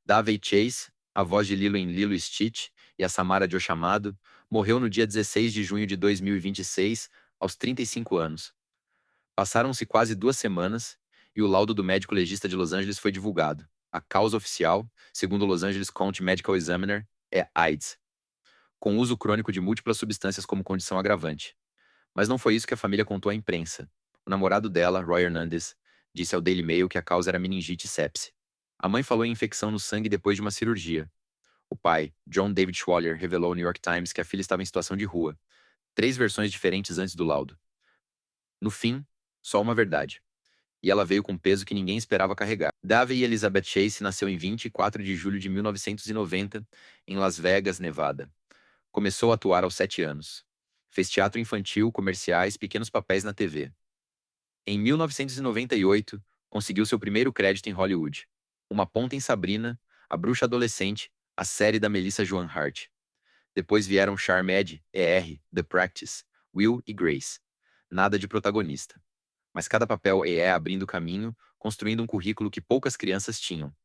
Davey Chase, a voz de Lilo em Lilo e Stitch, e a Samara de O Chamado, morreu no dia 16 de junho de 2026, aos 35 anos. Passaram-se quase 2 semanas, e o laudo do médico legista de Los Angeles foi divulgado. A causa oficial, segundo o Los Angeles County Medical Examiner, é AIDS, com uso crônico de múltiplas substâncias como condição agravante. Mas não foi isso que a família contou à imprensa. O namorado dela, Roy Hernandez, disse ao Daily Mail que a causa era meningite e sepse. A mãe falou em infecção no sangue depois de uma cirurgia. O pai, John David Schwaller, revelou ao New York Times que a filha estava em situação de rua. 3 versões diferentes antes do laudo. No fim, só uma verdade. E ela veio com peso que ninguém esperava carregar. Davey Elizabeth Chase nasceu em 24 de julho de 1990, em Las Vegas, Nevada. Começou a atuar aos 7 anos. Fez teatro infantil, comerciais, pequenos papéis na TV. Em 1998, conseguiu seu primeiro crédito em Hollywood. Uma Ponta em Sabrina, A Bruxa Adolescente, a série da Melissa Joan Hart. Depois vieram Charmed, ER, The Practice, Will e Grace. Nada de protagonista. Mas cada papel é abrindo caminho, construindo um currículo que poucas crianças tinham.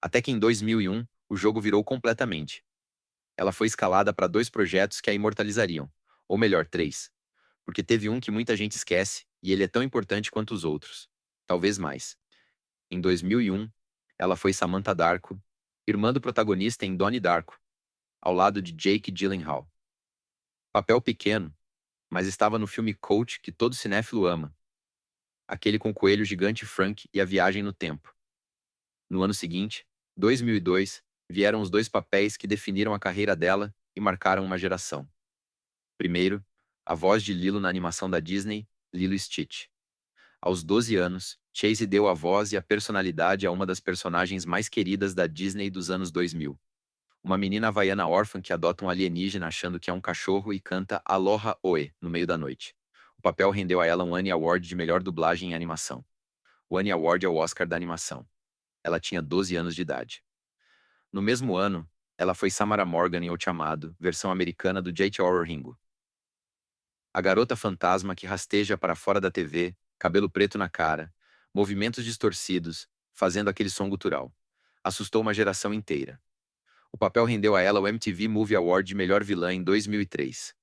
Até que em 2001, o jogo virou completamente. Ela foi escalada para 2 projetos que a imortalizariam. Ou melhor, 3. Porque teve um que muita gente esquece, e ele é tão importante quanto os outros. Talvez mais. Em 2001, ela foi Samantha Darko, irmã do protagonista em Donnie Darko, ao lado de Jake Gyllenhaal. Papel pequeno, mas estava no filme Coach que todo cinéfilo ama. Aquele com o coelho gigante Frank e a viagem no tempo. No ano seguinte, 2002, vieram os 2 papéis que definiram a carreira dela e marcaram uma geração. Primeiro, a voz de Lilo na animação da Disney, Lilo e Stitch. Aos 12 anos, Chase deu a voz e a personalidade a uma das personagens mais queridas da Disney dos anos 2000. Uma menina havaiana órfã que adota um alienígena achando que é um cachorro e canta Aloha Oe no meio da noite. O papel rendeu a ela um Annie Award de melhor dublagem em animação. O Annie Award é o Oscar da animação. Ela tinha 12 anos de idade. No mesmo ano, ela foi Samara Morgan em O Chamado, versão americana do J.T.R. Ringo. A garota fantasma que rasteja para fora da TV, cabelo preto na cara, movimentos distorcidos, fazendo aquele som gutural. Assustou uma geração inteira. O papel rendeu a ela o MTV Movie Award de melhor vilã em 2003.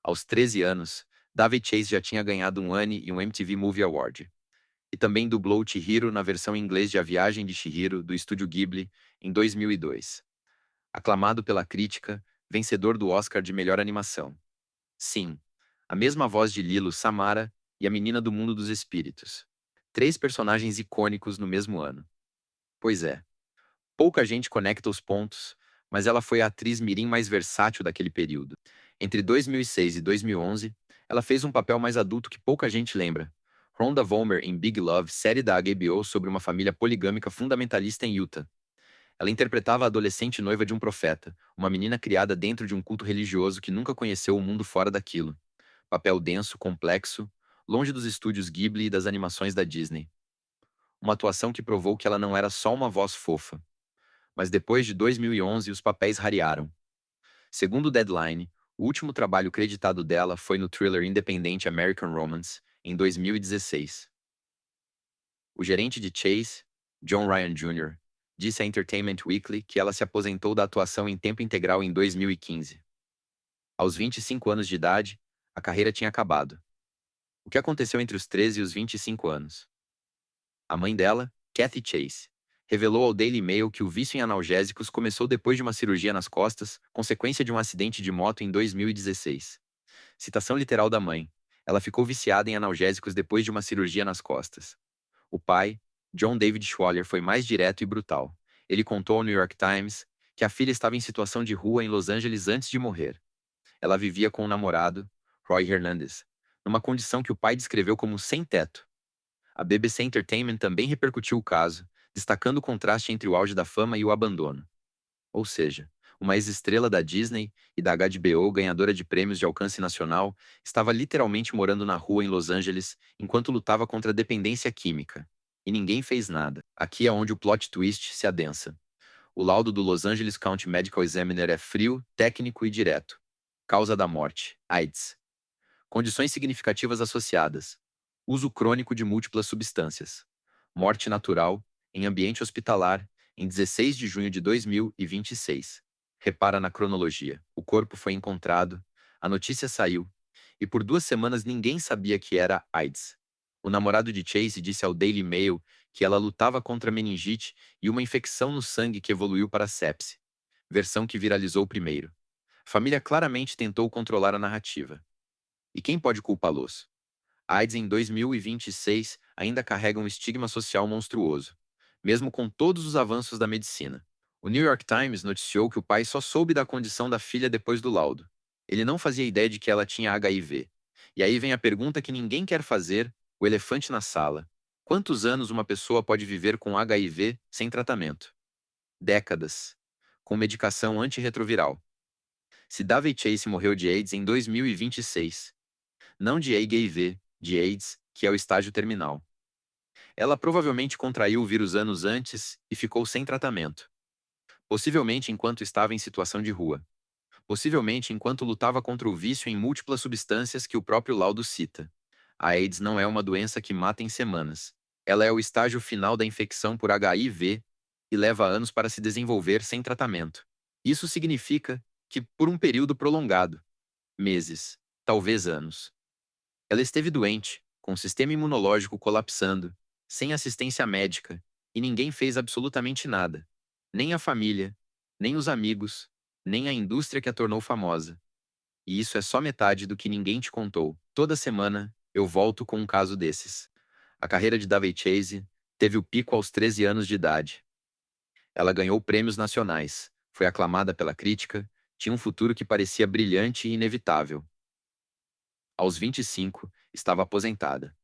Aos 13 anos, Davey Chase já tinha ganhado um Annie e um MTV Movie Award. E também dublou Chihiro na versão em inglês de A Viagem de Chihiro, do estúdio Ghibli, em 2002. Aclamado pela crítica, vencedor do Oscar de melhor animação. Sim, a mesma voz de Lilo, Samara, e a menina do mundo dos espíritos. 3 personagens icônicos no mesmo ano. Pois é. Pouca gente conecta os pontos, mas ela foi a atriz mirim mais versátil daquele período. Entre 2006 e 2011, ela fez um papel mais adulto que pouca gente lembra. Rhonda Vollmer em Big Love, série da HBO sobre uma família poligâmica fundamentalista em Utah. Ela interpretava a adolescente noiva de um profeta, uma menina criada dentro de um culto religioso que nunca conheceu o mundo fora daquilo. Papel denso, complexo, longe dos estúdios Ghibli e das animações da Disney. Uma atuação que provou que ela não era só uma voz fofa. Mas depois de 2011, os papéis rarearam. Segundo o Deadline, o último trabalho creditado dela foi no thriller independente American Romance, em 2016. O gerente de Chase, John Ryan Jr., disse à Entertainment Weekly que ela se aposentou da atuação em tempo integral em 2015. Aos 25 anos de idade, a carreira tinha acabado. O que aconteceu entre os 13 e os 25 anos? A mãe dela, Kathy Chase, revelou ao Daily Mail que o vício em analgésicos começou depois de uma cirurgia nas costas, consequência de um acidente de moto em 2016. Citação literal da mãe. Ela ficou viciada em analgésicos depois de uma cirurgia nas costas. O pai, John David Schwaller, foi mais direto e brutal. Ele contou ao New York Times que a filha estava em situação de rua em Los Angeles antes de morrer. Ela vivia com o namorado, Roy Hernandez, numa condição que o pai descreveu como sem teto. A BBC Entertainment também repercutiu o caso, destacando o contraste entre o auge da fama e o abandono. Ou seja, uma ex-estrela da Disney e da HBO, ganhadora de prêmios de alcance nacional, estava literalmente morando na rua em Los Angeles enquanto lutava contra a dependência química. E ninguém fez nada. Aqui é onde o plot twist se adensa. O laudo do Los Angeles County Medical Examiner é frio, técnico e direto. Causa da morte: AIDS. Condições significativas associadas: uso crônico de múltiplas substâncias. Morte natural, em ambiente hospitalar, em 16 de junho de 2026. Repara na cronologia. O corpo foi encontrado, a notícia saiu, e por 2 semanas ninguém sabia que era AIDS. O namorado de Chase disse ao Daily Mail que ela lutava contra meningite e uma infecção no sangue que evoluiu para sepse, versão que viralizou primeiro. A família claramente tentou controlar a narrativa. E quem pode culpá-los? A AIDS em 2026 ainda carrega um estigma social monstruoso, mesmo com todos os avanços da medicina. O New York Times noticiou que o pai só soube da condição da filha depois do laudo. Ele não fazia ideia de que ela tinha HIV. E aí vem a pergunta que ninguém quer fazer, o elefante na sala. Quantos anos uma pessoa pode viver com HIV sem tratamento? Décadas. Com medicação antirretroviral. Se Davey Chase morreu de AIDS em 2026, não de HIV, de AIDS, que é o estágio terminal. Ela provavelmente contraiu o vírus anos antes e ficou sem tratamento. Possivelmente enquanto estava em situação de rua. Possivelmente enquanto lutava contra o vício em múltiplas substâncias que o próprio laudo cita. A AIDS não é uma doença que mata em semanas. Ela é o estágio final da infecção por HIV e leva anos para se desenvolver sem tratamento. Isso significa que, por um período prolongado, meses, talvez anos, ela esteve doente, com o sistema imunológico colapsando, sem assistência médica, e ninguém fez absolutamente nada. Nem a família, nem os amigos, nem a indústria que a tornou famosa. E isso é só metade do que ninguém te contou. Toda semana, eu volto com um caso desses. A carreira de Davey Chase teve o pico aos 13 anos de idade. Ela ganhou prêmios nacionais, foi aclamada pela crítica, tinha um futuro que parecia brilhante e inevitável. Aos 25, estava aposentada.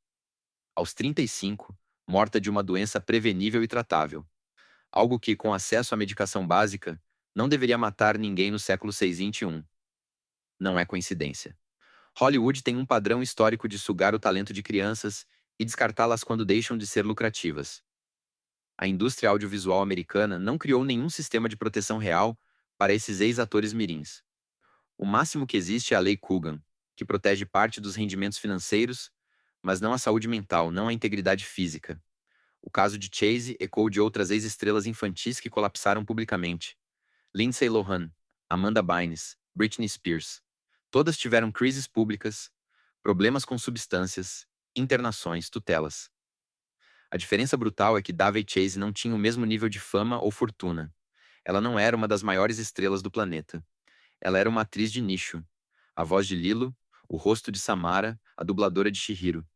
Aos 35, morta de uma doença prevenível e tratável. Algo que, com acesso à medicação básica, não deveria matar ninguém no século 6 e 21. Não é coincidência. Hollywood tem um padrão histórico de sugar o talento de crianças e descartá-las quando deixam de ser lucrativas. A indústria audiovisual americana não criou nenhum sistema de proteção real para esses ex-atores mirins. O máximo que existe é a Lei Coogan, que protege parte dos rendimentos financeiros, mas não a saúde mental, não a integridade física. O caso de Chase ecoou de outras ex-estrelas infantis que colapsaram publicamente. Lindsay Lohan, Amanda Bynes, Britney Spears. Todas tiveram crises públicas, problemas com substâncias, internações, tutelas. A diferença brutal é que Davey Chase não tinha o mesmo nível de fama ou fortuna. Ela não era uma das maiores estrelas do planeta. Ela era uma atriz de nicho. A voz de Lilo, o rosto de Samara, a dubladora de Chihiro.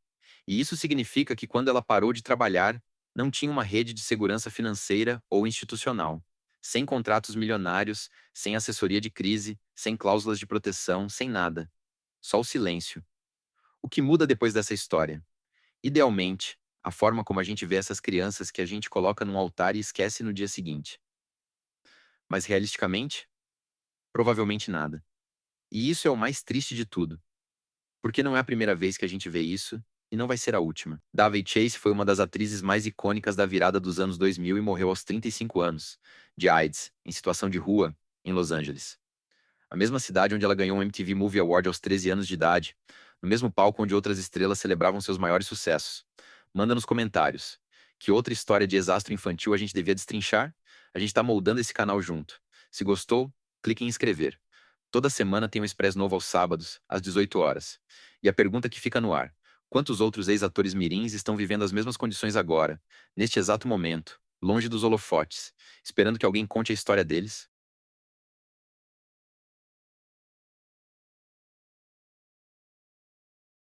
E isso significa que quando ela parou de trabalhar, não tinha uma rede de segurança financeira ou institucional. Sem contratos milionários, sem assessoria de crise, sem cláusulas de proteção, sem nada. Só o silêncio. O que muda depois dessa história? Idealmente, a forma como a gente vê essas crianças que a gente coloca num altar e esquece no dia seguinte. Mas realisticamente, provavelmente nada. E isso é o mais triste de tudo. Porque não é a primeira vez que a gente vê isso, e não vai ser a última. Davey Chase foi uma das atrizes mais icônicas da virada dos anos 2000 e morreu aos 35 anos, de AIDS, em situação de rua, em Los Angeles. A mesma cidade onde ela ganhou um MTV Movie Award aos 13 anos de idade, no mesmo palco onde outras estrelas celebravam seus maiores sucessos. Manda nos comentários. Que outra história de exastro infantil a gente devia destrinchar? A gente tá moldando esse canal junto. Se gostou, clique em inscrever. Toda semana tem um Express novo aos sábados, às 18 horas. E a pergunta que fica no ar: quantos outros ex-atores mirins estão vivendo as mesmas condições agora, neste exato momento, longe dos holofotes, esperando que alguém conte a história deles?